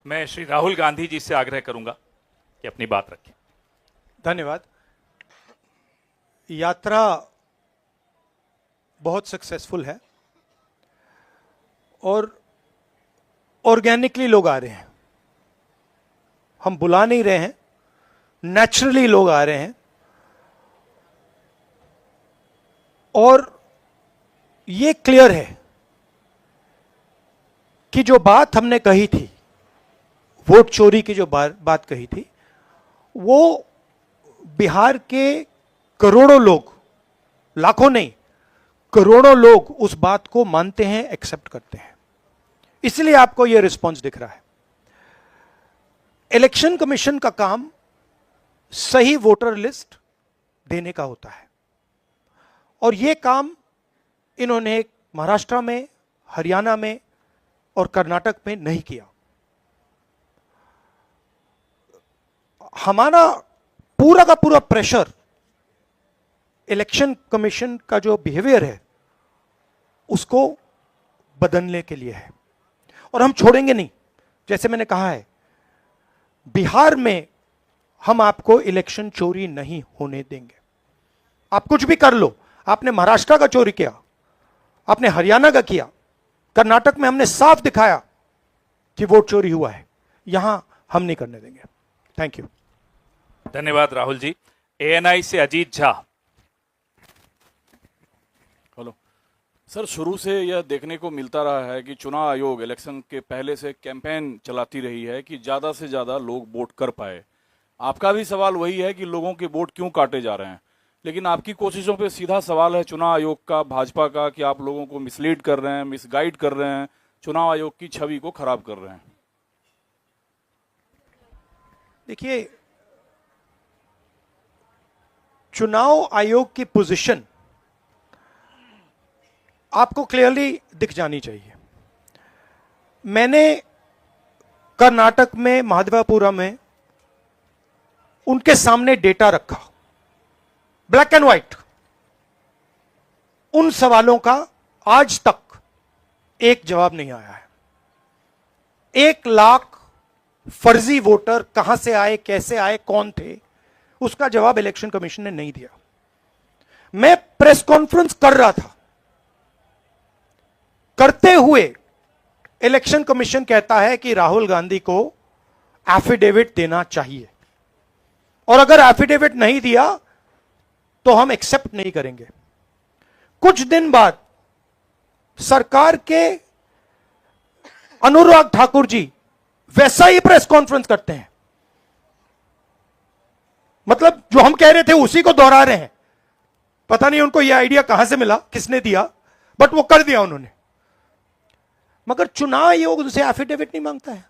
मैं श्री राहुल गांधी जी से आग्रह करूंगा कि अपनी बात रखें। धन्यवाद। यात्रा बहुत सक्सेसफुल है और ऑर्गेनिकली लोग आ रहे हैं, हम बुला नहीं रहे हैं, नेचुरली लोग आ रहे हैं। और ये क्लियर है कि जो बात हमने कही थी, वोट चोरी की जो बात कही थी, वो बिहार के करोड़ों लोग, लाखों नहीं, करोड़ों लोग उस बात को मानते हैं, एक्सेप्ट करते हैं। इसलिए आपको यह रिस्पॉन्स दिख रहा है। इलेक्शन कमीशन का काम सही वोटर लिस्ट देने का होता है और यह काम इन्होंने महाराष्ट्र में, हरियाणा में और कर्नाटक में नहीं किया। हमारा पूरा का पूरा प्रेशर इलेक्शन कमीशन का जो बिहेवियर है उसको बदलने के लिए है और हम छोड़ेंगे नहीं। जैसे मैंने कहा है, बिहार में हम आपको इलेक्शन चोरी नहीं होने देंगे। आप कुछ भी कर लो, आपने महाराष्ट्र का चोरी किया, आपने हरियाणा का किया, कर्नाटक में हमने साफ दिखाया कि वोट चोरी हुआ है, यहां हम नहीं करने देंगे। Thank you. धन्यवाद राहुल जी। एएनआई से अजीत झा। हेलो सर, शुरू से यह देखने को मिलता रहा है कि चुनाव आयोग इलेक्शन के पहले से कैंपेन चलाती रही है कि ज़्यादा से ज़्यादा लोग वोट कर पाए। आपका भी सवाल वही है कि लोगों के वोट क्यों काटे जा रहे हैं, लेकिन आपकी कोशिशों पे सीधा सवाल है चुनाव आयोग का, भाजपा का, कि आप लोगों को मिसलीड कर रहे हैं, मिसगाइड कर रहे हैं, चुनाव आयोग की छवि को खराब कर रहे हैं। देखिए, चुनाव आयोग की पोजीशन आपको क्लियरली दिख जानी चाहिए। मैंने कर्नाटक में, महादेवापुरम में उनके सामने डेटा रखा, ब्लैक एंड व्हाइट। उन सवालों का आज तक एक जवाब नहीं आया है। 1 लाख फर्जी वोटर कहां से आए, कैसे आए, कौन थे, उसका जवाब इलेक्शन कमीशन ने नहीं दिया। मैं प्रेस कॉन्फ्रेंस कर रहा था, करते हुए इलेक्शन कमीशन कहता है कि राहुल गांधी को एफिडेविट देना चाहिए और अगर एफिडेविट नहीं दिया तो हम एक्सेप्ट नहीं करेंगे। कुछ दिन बाद सरकार के अनुराग ठाकुर जी वैसा ही प्रेस कॉन्फ्रेंस करते हैं, मतलब जो हम कह रहे थे उसी को दोहरा रहे हैं। पता नहीं उनको यह आइडिया कहां से मिला, किसने दिया, बट वो कर दिया उन्होंने। मगर चुनाव आयोग उनसे एफिडेविट नहीं मांगता है।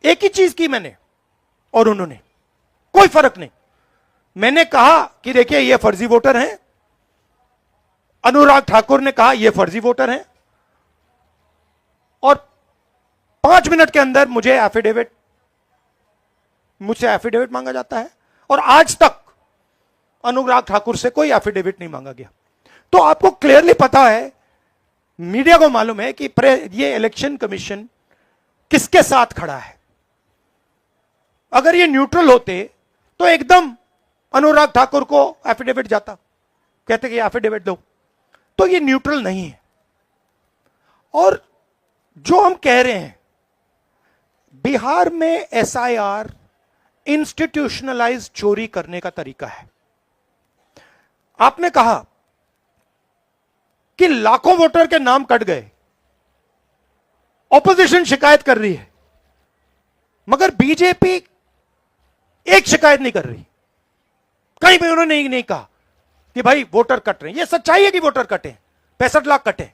एक ही चीज की मैंने और उन्होंने, कोई फर्क नहीं। मैंने कहा कि देखिए ये फर्जी वोटर हैं, अनुराग ठाकुर ने कहा ये फर्जी वोटर हैं, और 5 मिनट के अंदर मुझसे एफिडेविट मांगा जाता है और आज तक अनुराग ठाकुर से कोई एफिडेविट नहीं मांगा गया। तो आपको क्लियरली पता है, मीडिया को मालूम है कि ये इलेक्शन कमीशन किसके साथ खड़ा है। अगर ये न्यूट्रल होते तो एकदम अनुराग ठाकुर को एफिडेविट जाता, कहते कि एफिडेविट दो। तो ये न्यूट्रल नहीं है। और जो हम कह रहे हैं, बिहार में एसआईआर इंस्टीट्यूशनलाइज चोरी करने का तरीका है। आपने कहा कि लाखों वोटर के नाम कट गए, ऑपोजिशन शिकायत कर रही है, मगर बीजेपी एक शिकायत नहीं कर रही। कहीं भी उन्होंने नहीं कहा कि भाई वोटर कट रहे हैं। यह सच्चाई है कि वोटर कटे, 65 लाख कटे,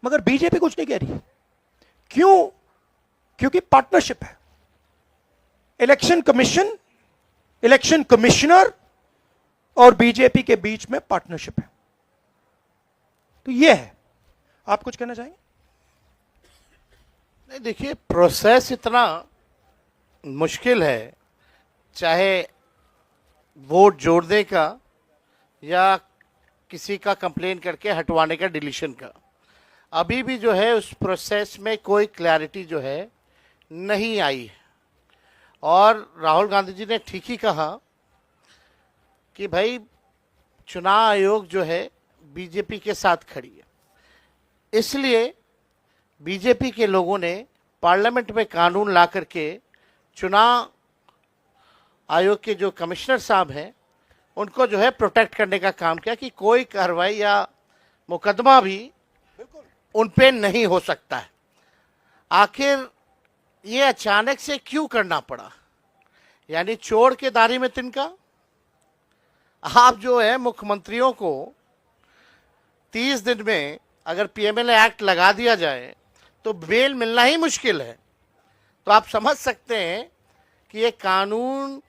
मगर बीजेपी कुछ नहीं कह रही। क्यों? क्योंकि पार्टनरशिप है। इलेक्शन कमीशन, इलेक्शन कमिश्नर और बीजेपी के बीच में पार्टनरशिप है। तो यह है। आप कुछ कहना चाहेंगे? नहीं, देखिए, प्रोसेस इतना मुश्किल है, चाहे वोट जोड़ने का या किसी का कंप्लेन करके हटवाने का, डिलीशन का। अभी भी जो है उस प्रोसेस में कोई क्लैरिटी जो है नहीं आई है। और राहुल गांधी जी ने ठीक ही कहा कि भाई चुनाव आयोग जो है बीजेपी के साथ खड़ी है, इसलिए बीजेपी के लोगों ने पार्लियामेंट में कानून ला करके चुनाव आयोग के जो कमिश्नर साहब हैं उनको जो है प्रोटेक्ट करने का काम किया कि कोई कार्रवाई या मुकदमा भी उन पे नहीं हो सकता है। आखिर ये अचानक से क्यों करना पड़ा? यानी चोर के दाढ़ी में तिनका। आप जो है मुख्यमंत्रियों को 30 दिन में अगर पीएमएलए एक्ट लगा दिया जाए तो बेल मिलना ही मुश्किल है। तो आप समझ सकते हैं कि ये कानून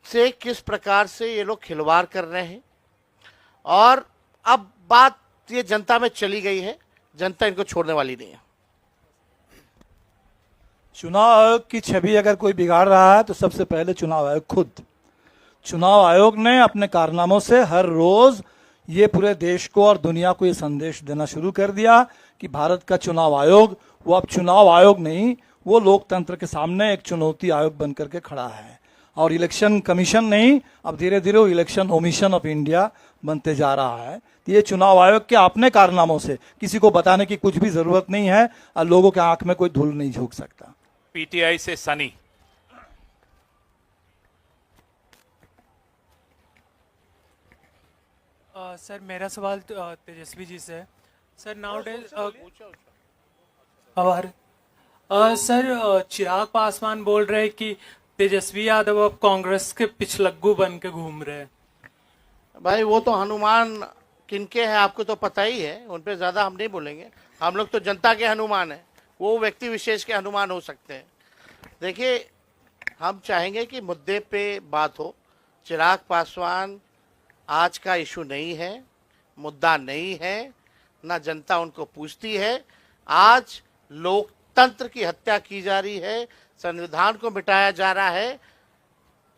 से किस प्रकार से ये लोग खिलवाड़ कर रहे हैं। और अब बात ये जनता में चली गई है, जनता इनको छोड़ने वाली नहीं है। चुनाव आयोग की छवि अगर कोई बिगाड़ रहा है तो सबसे पहले चुनाव आयोग खुद। चुनाव आयोग ने अपने कारनामों से हर रोज ये पूरे देश को और दुनिया को ये संदेश देना शुरू कर दिया कि भारत का चुनाव आयोग वो अब चुनाव आयोग नहीं, वो लोकतंत्र के सामने एक चुनौती आयोग बनकर के खड़ा है। और इलेक्शन कमीशन नहीं, अब धीरे धीरे वो इलेक्शन ओमिशन ऑफ इंडिया बनते जा रहा है। तो ये चुनाव आयोग के अपने कारनामों से किसी को बताने की कुछ भी जरूरत नहीं है और लोगों के आंख में कोई धूल नहीं झोंक सकता। पीटीआई से सनी। सर मेरा सवाल तेजस्वी जी से है। सर नाउ डेज आभार सर चिराग पासवान बोल रहे हैं कि तेजस्वी यादव अब कांग्रेस के पिछलग्गू बन के घूम रहे हैं। भाई वो तो हनुमान किनके हैं आपको तो पता ही है, उन पे ज़्यादा हम नहीं बोलेंगे। हम लोग तो जनता के हनुमान हैं, वो व्यक्ति विशेष के हनुमान हो सकते हैं। देखिए, हम चाहेंगे कि मुद्दे पे बात हो। चिराग पासवान आज का इशू नहीं है, मुद्दा नहीं है, ना जनता उनको पूछती है। आज लोकतंत्र की हत्या की जा रही है, संविधान को मिटाया जा रहा है।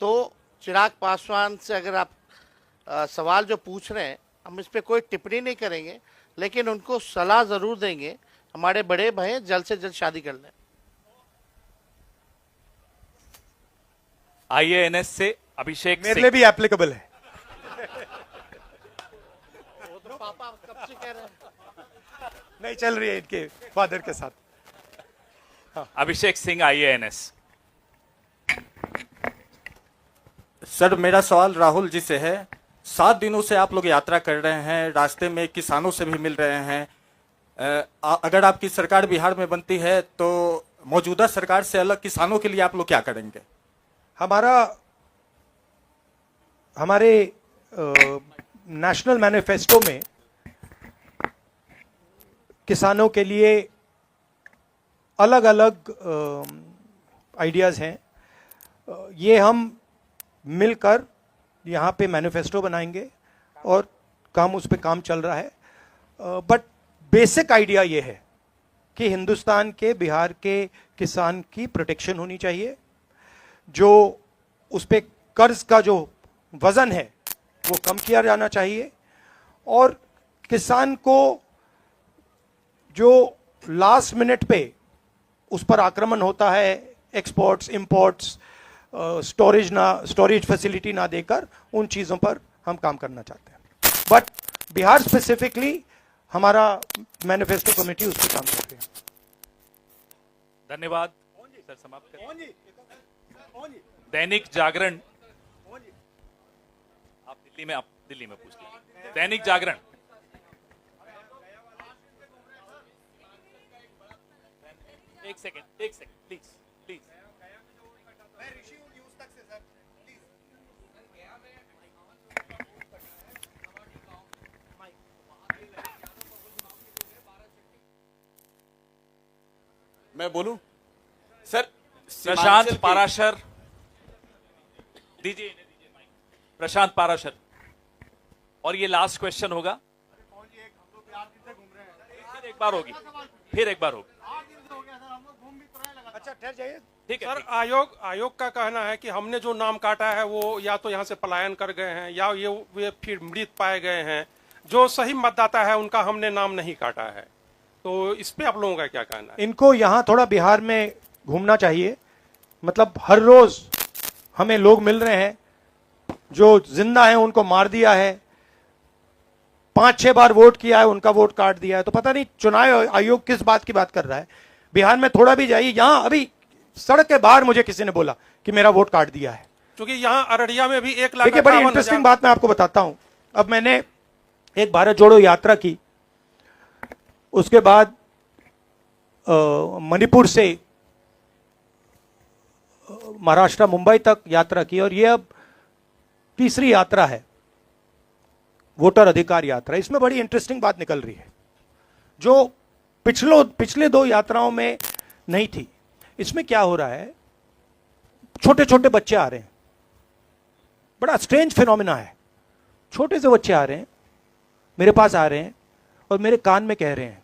तो चिराग पासवान से अगर आप सवाल जो पूछ रहे हैं, हम इस पे कोई टिप्पणी नहीं करेंगे, लेकिन उनको सलाह ज़रूर देंगे। हमारे बड़े भाई जल्द से जल्द शादी कर लें। आईएएनएस से अभिषेक मेरे सिंह। लिए भी एप्लीकेबल है। वो तो पापा कब से कह रहे हैं। नहीं चल रही है इनके फादर के साथ। अभिषेक सिंह आईएएनएस। सर मेरा सवाल राहुल जी से है। 7 दिनों से आप लोग यात्रा कर रहे हैं, रास्ते में किसानों से भी मिल रहे हैं। अगर आपकी सरकार बिहार में बनती है तो मौजूदा सरकार से अलग किसानों के लिए आप लोग क्या करेंगे? हमारे नेशनल मैनिफेस्टो में किसानों के लिए अलग अलग आइडियाज़ हैं। ये हम मिलकर यहाँ पे मैनिफेस्टो बनाएंगे और उस पे काम चल रहा है। बट बेसिक आइडिया ये है कि हिंदुस्तान के बिहार के किसान की प्रोटेक्शन होनी चाहिए। जो उस पे कर्ज का जो वजन है वो कम किया जाना चाहिए। और किसान को जो लास्ट मिनट पे उस पर आक्रमण होता है, एक्सपोर्ट्स इंपोर्ट्स स्टोरेज फैसिलिटी ना देकर, उन चीज़ों पर हम काम करना चाहते हैं। बट बिहार स्पेसिफिकली हमारा मैनिफेस्टो कमेटी उस पर काम करती है। धन्यवाद सर, समाप्त करें। दैनिक जागरण। आप दिल्ली में पूछ लीजिए। दैनिक जागरण। एक सेकंड प्लीज प्लीज। मैं बोलूं सर? प्रशांत पाराशर दीजिए माइक। प्रशांत पाराशर, और ये लास्ट क्वेश्चन होगा। फिर एक बार होगी। अच्छा ठहर जाइए। ठीक है। सर आयोग का कहना है कि हमने जो नाम काटा है वो या तो यहाँ से पलायन कर गए हैं या ये फिर मृत पाए गए हैं। जो सही मतदाता है उनका हमने नाम नहीं काटा है। तो इस पे आप लोगों का क्या कहना है? इनको यहां थोड़ा बिहार में घूमना चाहिए। मतलब हर रोज हमें लोग मिल रहे हैं जो जिंदा हैं, उनको मार दिया है, 5-6 बार वोट किया है, उनका वोट काट दिया है। तो पता नहीं चुनाव आयोग किस बात की बात कर रहा है। बिहार में थोड़ा भी जाइए, यहां अभी सड़क के बाहर मुझे किसी ने बोला कि मेरा वोट काट दिया है। क्योंकि यहाँ अररिया में भी 1 लाख देखिए, बड़ी इंटरेस्टिंग बात मैं आपको बताता हूं। अब मैंने एक भारत जोड़ो यात्रा की, उसके बाद मणिपुर से महाराष्ट्र मुंबई तक यात्रा की, और ये अब तीसरी यात्रा है, वोटर अधिकार यात्रा। इसमें बड़ी इंटरेस्टिंग बात निकल रही है जो पिछले 2 यात्राओं में नहीं थी। इसमें क्या हो रहा है, छोटे छोटे बच्चे आ रहे हैं, बड़ा स्ट्रेंज फिनोमिना है। छोटे से बच्चे आ रहे हैं, मेरे पास आ रहे हैं और मेरे कान में कह रहे हैं,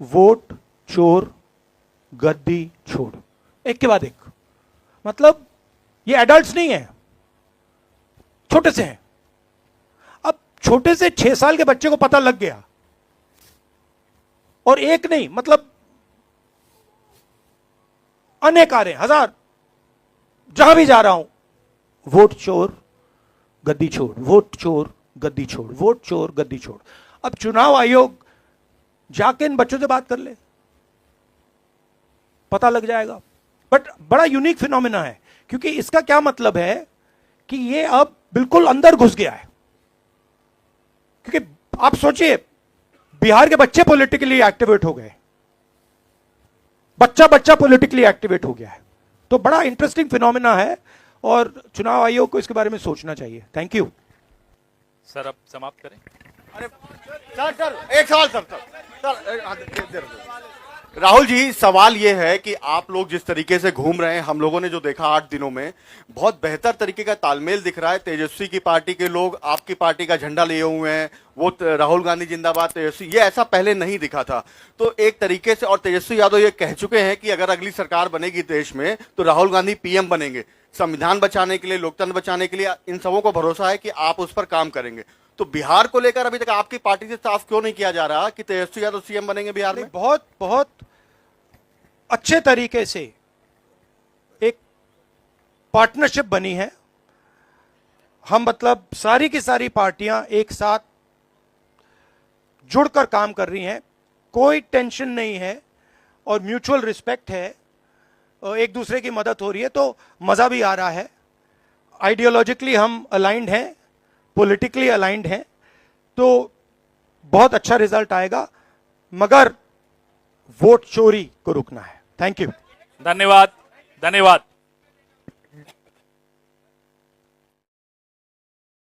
वोट चोर गद्दी छोड़, एक के बाद एक। मतलब ये एडल्ट्स नहीं है, छोटे से हैं। अब छोटे से 6 साल के बच्चे को पता लग गया, और एक नहीं, मतलब अनेक आ रहे हैं, हजार। जहां भी जा रहा हूं, वोट चोर गद्दी छोड़, वोट चोर गद्दी छोड़, वोट चोर गद्दी छोड़। अब चुनाव आयोग जाके इन बच्चों से बात कर ले, पता लग जाएगा। बट बड़ा यूनिक फिनोमिना है, क्योंकि इसका क्या मतलब है कि ये अब बिल्कुल अंदर घुस गया है। क्योंकि आप सोचिए, बिहार के बच्चे पॉलिटिकली एक्टिवेट हो गए, बच्चा पॉलिटिकली एक्टिवेट हो गया है। तो बड़ा इंटरेस्टिंग फिनोमिना है, और चुनाव आयोग को इसके बारे में सोचना चाहिए। थैंक यू सर, अब समाप्त करें। सर एक सवाल सर राहुल जी, सवाल ये है कि आप लोग जिस तरीके से घूम रहे हैं, हम लोगों ने जो देखा 8 दिनों में, बहुत बेहतर तरीके का तालमेल दिख रहा है। तेजस्वी की पार्टी के लोग आपकी पार्टी का झंडा लिए हुए हैं, वो राहुल गांधी जिंदाबाद तेजस्वी, ये ऐसा पहले नहीं दिखा था। तो एक तरीके से, और तेजस्वी यादव ये कह चुके हैं कि अगर अगली सरकार बनेगी देश में तो राहुल गांधी पीएम बनेंगे। संविधान बचाने के लिए, लोकतंत्र बचाने के लिए इन सबों को भरोसा है कि आप उस पर काम करेंगे। तो बिहार को लेकर अभी तक आपकी पार्टी से साफ क्यों नहीं किया जा रहा कि तेजस्वी यादव सीएम बनेंगे बिहार में? बहुत बहुत अच्छे तरीके से एक पार्टनरशिप बनी है। हम मतलब सारी की सारी पार्टियां एक साथ जुड़कर काम कर रही हैं, कोई टेंशन नहीं है और म्यूचुअल रिस्पेक्ट है, और एक दूसरे की मदद हो रही है, तो मजा भी आ रहा है। आइडियोलॉजिकली हम अलाइंड हैं, पॉलिटिकली अलाइंड हैं, तो बहुत अच्छा रिजल्ट आएगा, मगर वोट चोरी को रुकना है। Thank you. धन्यवाद, धन्यवाद।